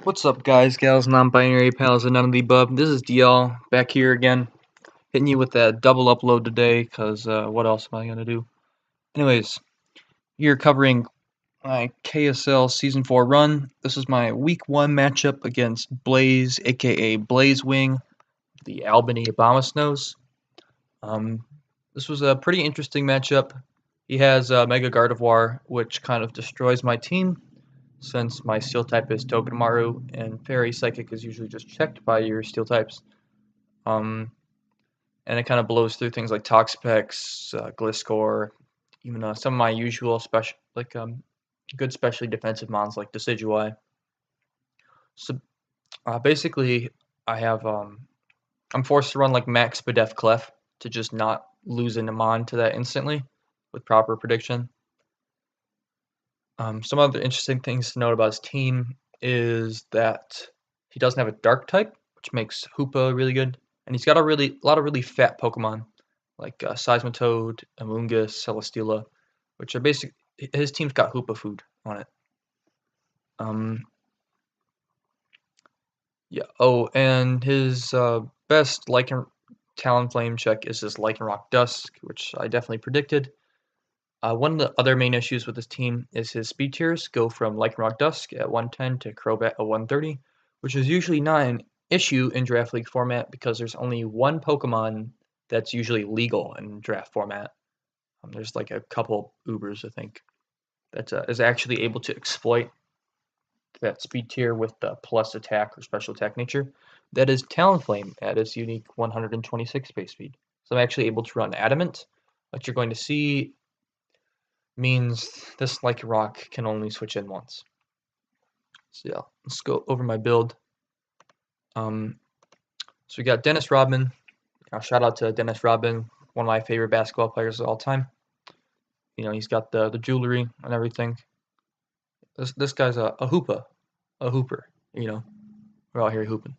What's up, guys, gals, non-binary pals, and none of the above? This is DL back here again, hitting you with that double upload today. Cause what else am I gonna do? Anyways, you're covering my KSL Season 4 run. This is my Week 1 matchup against Blaze, aka Blaze Wing, the Albany Obama Snows. This was a pretty interesting matchup. He has Mega Gardevoir, which kind of destroys my team, since my steel type is Togedemaru, and Fairy Psychic is usually just checked by your steel types. Um, and it kind of blows through things like Toxapex, Gliscor, even some of my usual special, like good specially defensive mons like Decidueye. So basically, I have I'm forced to run like Max Bedef Clef to just not lose into mon to that instantly with proper prediction. Some other interesting things to note about his team is that he doesn't have a dark type, which makes Hoopa really good, and he's got a lot of really fat Pokemon like Seismitoad, Amoonguss, Celesteela, which are basic. His team's got Hoopa food on it. Um, yeah. Oh, and his best Talonflame check is his Lycanroc Dusk, which I definitely predicted. One of the other main issues with this team is his speed tiers go from Lycanroc Dusk at 110 to Crobat at 130, which is usually not an issue in Draft League format because there's only one Pokemon that's usually legal in draft format. There's like a couple Ubers, I think, that is actually able to exploit that speed tier with the plus attack or special attack nature. That is Talonflame at its unique 126 base speed. So I'm actually able to run Adamant. What you're going to see means this Lycanroc can only switch in once. So yeah, let's go over my build. So we got Dennis Rodman. Shout out to Dennis Rodman, one of my favorite basketball players of all time. You know, he's got the jewelry and everything. This guy's a hooper. You know, we're out here hooping.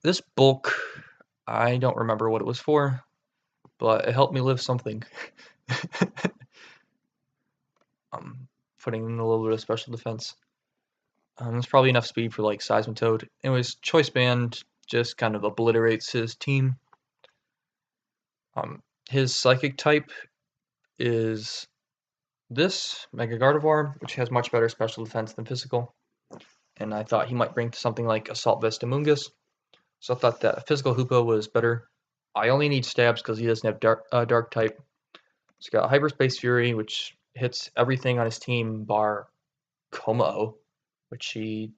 This bulk, I don't remember what it was for, but it helped me lift something. Putting in a little bit of special defense. There's probably enough speed for like Seismitoad. Anyways, Choice Band just kind of obliterates his team. His Psychic type is this Mega Gardevoir, which has much better special defense than physical. And I thought he might bring something like Assault Vest Amoonguss. So I thought that physical Hoopa was better. I only need stabs because he doesn't have dark type. He's got Hyperspace Fury, which hits everything on his team bar Como, which he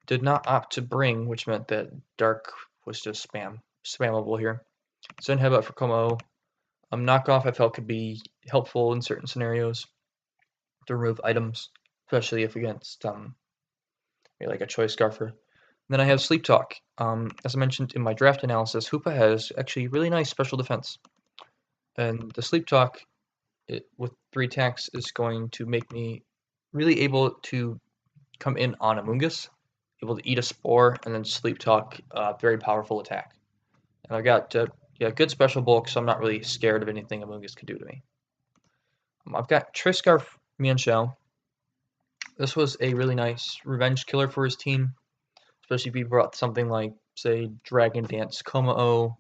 did not opt to bring, which meant that dark was just spammable here. So Headbutt for Como. Knockoff I felt could be helpful in certain scenarios to remove items, especially if against maybe like a Choice Scarfer. Then I have Sleep Talk. As I mentioned in my draft analysis, Hoopa has actually really nice special defense. And the Sleep Talk with 3 attacks is going to make me really able to come in on Amoonguss, able to eat a Spore, and then Sleep Talk, very powerful attack. And I've got good special bulk, so I'm not really scared of anything Amoonguss can do to me. I've got Triscarf Mienshao. This was a really nice revenge killer for his team, especially if he brought something like, say, Dragon Dance Como-O,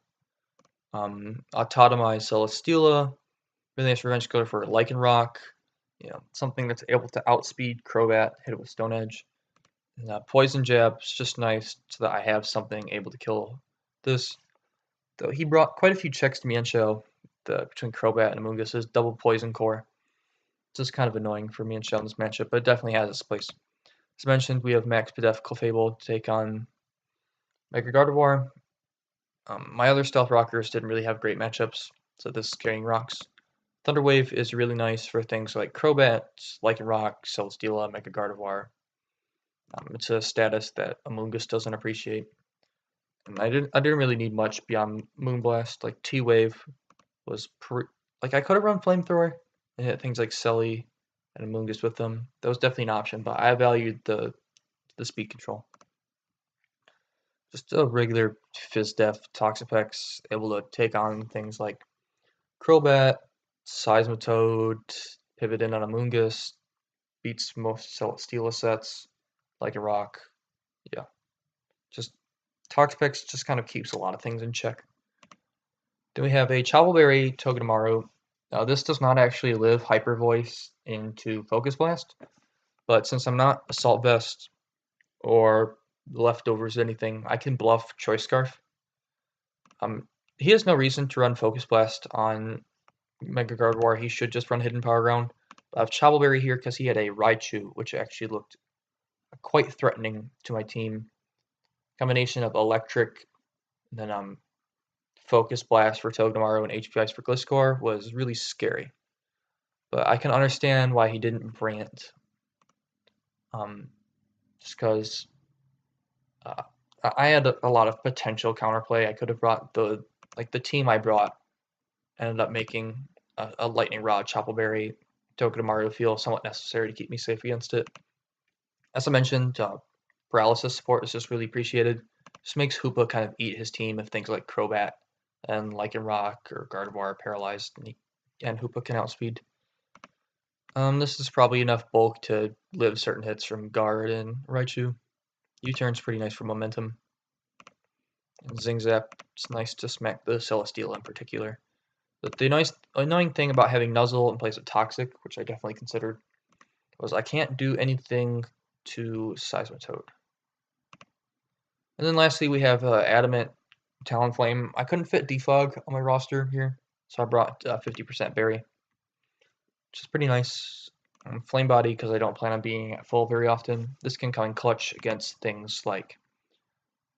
Autotomize Celesteela, really nice revenge killer for Lycanroc, you know, something that's able to outspeed Crobat, hit it with Stone Edge. And, Poison Jab's just nice so that I have something able to kill this. Though he brought quite a few checks to Mienshao between Crobat and Amoonguss's double Poison Core. It's just kind of annoying for Mienshao in this matchup, but it definitely has its place. As mentioned, we have Max Bedef Clefable to take on Mega Gardevoir. My other Stealth Rockers didn't really have great matchups, so this is carrying rocks. Thunder Wave is really nice for things like Crobat, Lycanroc, Celesteela, Mega Gardevoir. It's a status that Amoonguss doesn't appreciate. And I didn't really need much beyond Moonblast. Like T-Wave was like I could have run Flamethrower and hit things like Selly and Amoonguss with them. That was definitely an option, but I valued the speed control. Just a regular Fizdef Toxapex, able to take on things like Crobat, Seismitoad, pivot in on Amoonguss, beats most Steel sets, like a rock. Yeah, just Toxpex just kind of keeps a lot of things in check. Then we have a Chowelberry Togedemaru. This does not actually live Hyper Voice into Focus Blast, but since I'm not Assault Vest or leftovers anything, I can bluff Choice Scarf. He has no reason to run Focus Blast on Mega Gardevoir. He should just run Hidden Power Ground. I have Chowelberry here because he had a Raichu, which actually looked quite threatening to my team. Combination of Electric, and then Focus Blast for Togedemaru and HP Ice for Gliscor was really scary. But I can understand why he didn't bring it. Just because I had a lot of potential counterplay. I could have brought the team I brought ended up making a Lightning Rod, Chowelberry, Togedemaru feel somewhat necessary to keep me safe against it. As I mentioned, paralysis support is just really appreciated. Just makes Hoopa kind of eat his team if things like Crobat and Lycanroc or Gardevoir are paralyzed, and Hoopa can outspeed. This is probably enough bulk to live certain hits from Guard and Raichu. U-turn's pretty nice for momentum. And Zingzap, it's nice to smack the Celesteela in particular. But the annoying thing about having Nuzzle in place of Toxic, which I definitely considered, was I can't do anything to Seismitoad. And then lastly, we have Adamant, Talonflame. I couldn't fit Defog on my roster here, so I brought 50% Berry, which is pretty nice. Flame Body, because I don't plan on being at full very often. This can come in clutch against things like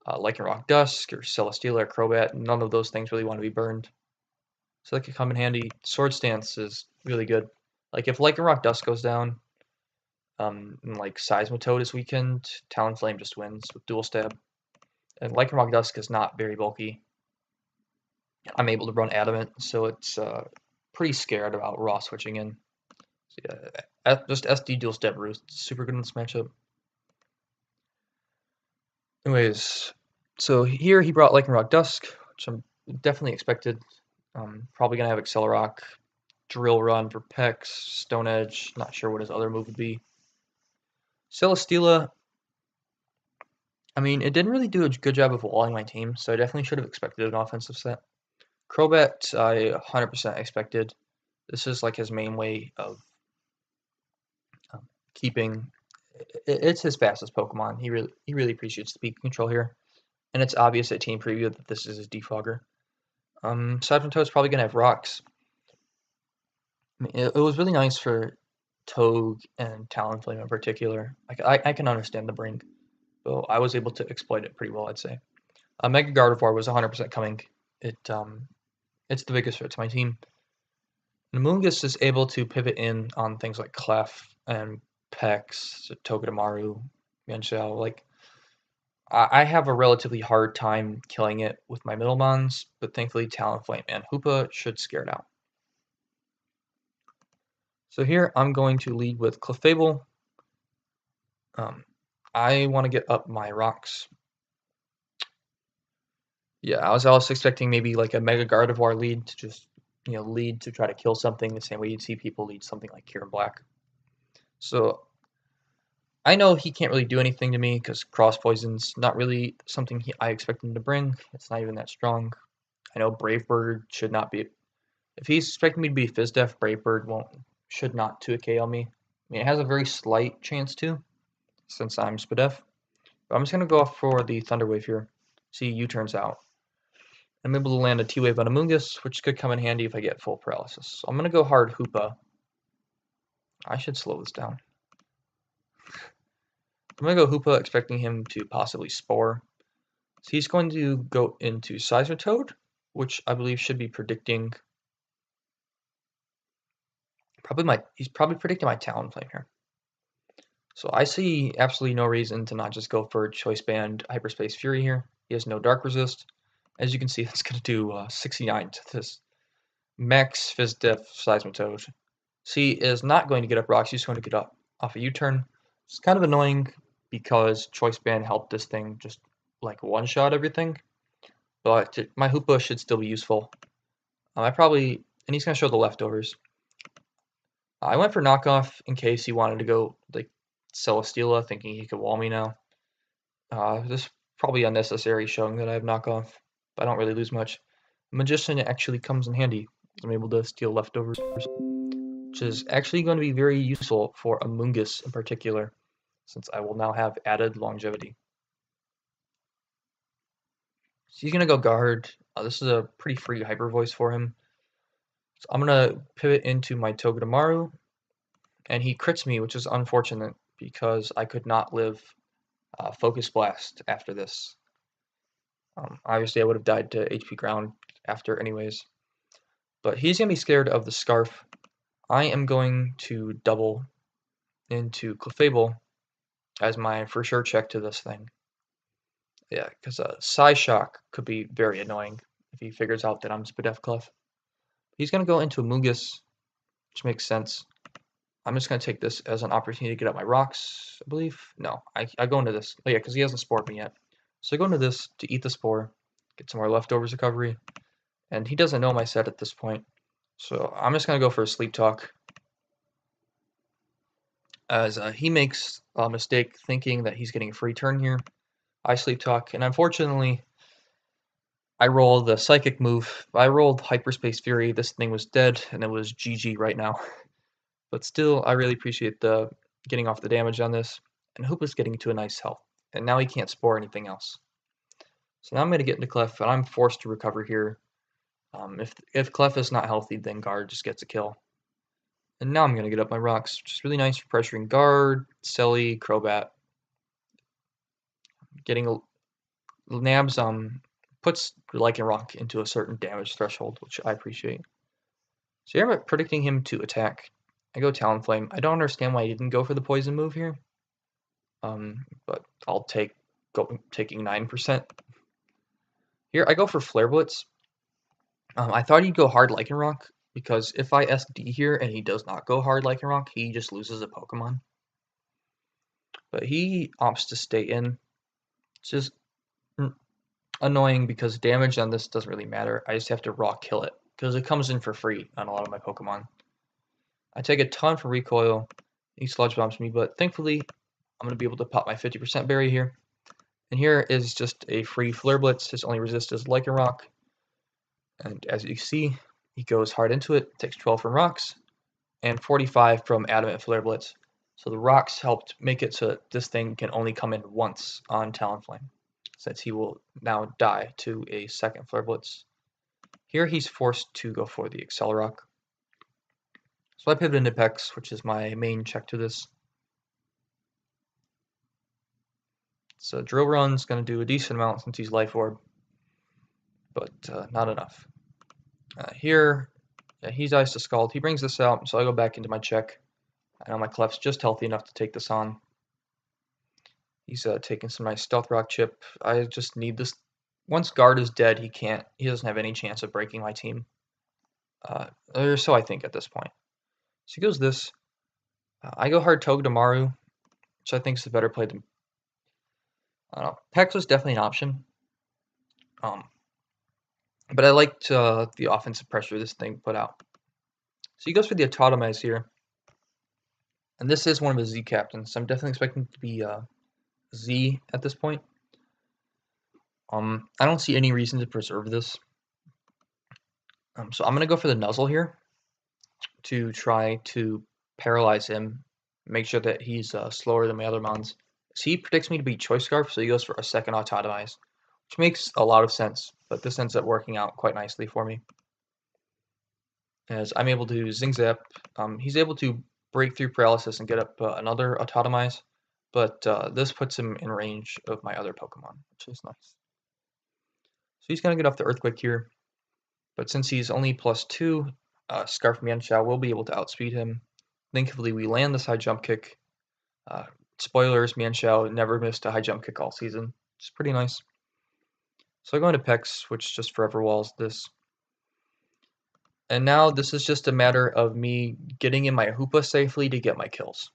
Lycanroc Dusk or Celesteela or Crobat. None of those things really want to be burned, so that could come in handy. Sword Stance is really good. Like if Lycanroc Dusk goes down, and like Seismitoad is weakened, Talonflame just wins with Dual Stab. And Lycanroc Dusk is not very bulky. I'm able to run Adamant, so it's pretty scared about Raw switching in. So yeah, just SD Dual Stab Roost, super good in this matchup. Anyways, so here he brought Lycanroc Dusk, which I'm definitely expected. Probably gonna have Accelerock, Drill Run for Pex, Stone Edge, not sure what his other move would be. Celesteela, I mean, it didn't really do a good job of walling my team, so I definitely should have expected an offensive set. Crobat, I 100% expected. This is like his main way of keeping. It's his fastest Pokemon. He really appreciates speed control here, and it's obvious at team preview that this is his defogger. Toad's probably gonna have rocks. I mean, it was really nice for Togue and Talonflame in particular. I can understand the brink, so I was able to exploit it pretty well, I'd say. Mega Gardevoir was 100% coming. It's the biggest threat to my team. Namungus is able to pivot in on things like Clef and Pex, Togedemaru, Yanxiao. Like, I have a relatively hard time killing it with my Middlemons, but thankfully Talonflame and Hoopa should scare it out. So here I'm going to lead with Clefable. I want to get up my rocks. Yeah, I was also expecting maybe like a Mega Gardevoir lead to just, lead to try to kill something the same way you'd see people lead something like Kieran Black. So I know he can't really do anything to me because Cross Poison's not really something I expect him to bring. It's not even that strong. I know Brave Bird should not be. If he's expecting me to be Fizdef, Brave Bird should not 2KO me. I mean, it has a very slight chance to, since I'm Spadef. But I'm just going to go off for the Thunder Wave here. See U-turns out. I'm able to land a T-Wave on Amoonguss, which could come in handy if I get full paralysis. So I'm going to go hard Hoopa. I should slow this down. I'm going to go Hoopa, expecting him to possibly Spore. So he's going to go into Seismitoad, which I believe should be predicting. He's probably predicting my Talonflame here. So I see absolutely no reason to not just go for Choice Band Hyperspace Fury here. He has no Dark Resist. As you can see, that's going to do 69 to this Max Fizdef Seismitoad. So he is not going to get up rocks, he's going to get up off a U-turn. It's kind of annoying because Choice Band helped this thing just like one-shot everything. But my Hoopa should still be useful. And he's going to show the leftovers. I went for knockoff in case he wanted to go like Celesteela, thinking he could wall me now. This is probably unnecessary, showing that I have knockoff, but I don't really lose much. Magician actually comes in handy. I'm able to steal leftovers, which is actually going to be very useful for Amoongus in particular, since I will now have added longevity. So he's going to go guard. This is a pretty free hyper voice for him. So I'm going to pivot into my Togedemaru, and he crits me, which is unfortunate because I could not live Focus Blast after this. Obviously, I would have died to HP ground after anyways. But he's going to be scared of the Scarf. I am going to double into Clefable as my for sure check to this thing. Yeah, because Psyshock could be very annoying if he figures out that I'm Spadef Clef. He's going to go into Amoongus, which makes sense. I'm just going to take this as an opportunity to get up my rocks, I believe. No, I go into this. Oh yeah, because he hasn't spored me yet. So I go into this to eat the spore, get some more leftovers recovery, and he doesn't know my set at this point. So I'm just going to go for a Sleep Talk, as he makes a mistake thinking that he's getting a free turn here. I Sleep Talk, and unfortunately, I rolled the Psychic move. I rolled Hyperspace Fury. This thing was dead, and it was GG right now. But still, I really appreciate the getting off the damage on this, and Hoop is getting to a nice health. And now he can't spore anything else. So now I'm going to get into Clef, and I'm forced to recover here. If Clef is not healthy, then Guard just gets a kill. And now I'm going to get up my rocks, which is really nice for pressuring Guard, Selly, Crobat. Getting Nabs puts Lycanroc into a certain damage threshold, which I appreciate. So here I'm predicting him to attack. I go Talonflame. I don't understand why he didn't go for the poison move here. But I'll taking 9%. Here I go for Flare Blitz. I thought he'd go hard Lycanroc, because if I SD here and he does not go hard Lycanroc, he just loses a Pokemon. But he opts to stay in. It's just annoying because damage on this doesn't really matter. I just have to raw kill it, because it comes in for free on a lot of my Pokemon. I take a ton for recoil. He sludge bombs me, but thankfully I'm going to be able to pop my 50% berry here. And here is just a free Flare Blitz. His only resist is Lycanroc. And as you see, he goes hard into it, takes 12 from rocks, and 45 from Adamant Flare Blitz. So the rocks helped make it so that this thing can only come in once on Talonflame, since he will now die to a second Flare Blitz. Here he's forced to go for the Accelerock. So I pivot into Pex, which is my main check to this. So Drill Run's going to do a decent amount since he's Life Orb, but not enough. Here, yeah, he's Ice to Scald. He brings this out, so I go back into my check. I know my Clef's just healthy enough to take this on. He's taking some nice Stealth Rock chip. I just need this. Once Guard is dead, he doesn't have any chance of breaking my team. Or so I think at this point. So he goes this. I go hard Togedemaru, which I think is the better play than. I don't know. Pex was definitely an option. But I liked the offensive pressure this thing put out. So he goes for the Autotomize here. And this is one of his Z captains, so I'm definitely expecting it to be Z at this point. I don't see any reason to preserve this. So I'm going to go for the Nuzzle here to try to paralyze him, make sure that he's slower than my other mons. So he predicts me to be Choice Scarf, so he goes for a second Autotomize, which makes a lot of sense, but this ends up working out quite nicely for me. As I'm able to Zing Zap, he's able to break through paralysis and get up another Autotomize, but this puts him in range of my other Pokemon, which is nice. So he's going to get off the Earthquake here, but since he's only +2, Scarf Mienshao will be able to outspeed him. Thankfully, we land this high jump kick. Spoilers, Mienshao never missed a high jump kick all season, which is pretty nice. So I go into Pex, which just forever walls this. And now this is just a matter of me getting in my Hoopa safely to get my kills.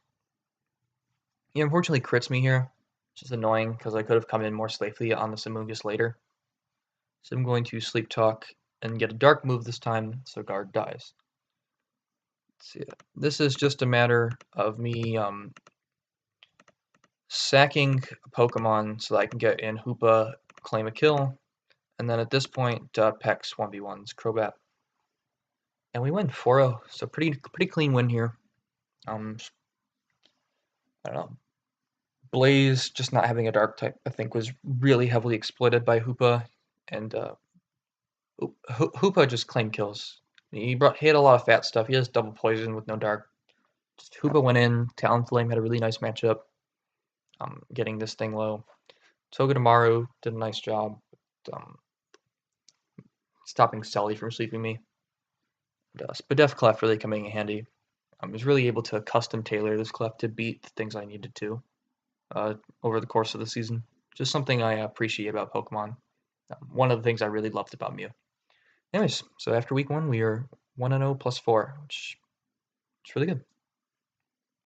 He unfortunately crits me here, which is annoying because I could have come in more safely on the Amoongus later. So I'm going to Sleep Talk and get a Dark move this time, so Guard dies. see, this is just a matter of me sacking a Pokemon so that I can get in Hoopa, claim a kill, and then at this point, Pex 1v1s Crobat. And we win 4-0, so pretty clean win here. I don't know. Blaze just not having a dark type, I think, was really heavily exploited by Hoopa, and Hoopa just claimed kills. He had a lot of fat stuff. He has double poison with no dark. Just Hoopa went in. Talonflame had a really nice matchup, getting this thing low. Togedemaru did a nice job stopping Sully from sleeping me. Spadef Clef really coming in handy. I was really able to custom tailor this Clef to beat the things I needed to over the course of the season. Just something I appreciate about Pokemon. One of the things I really loved about Mew. Anyways, so after week 1, we are 1-0 +4, which is really good.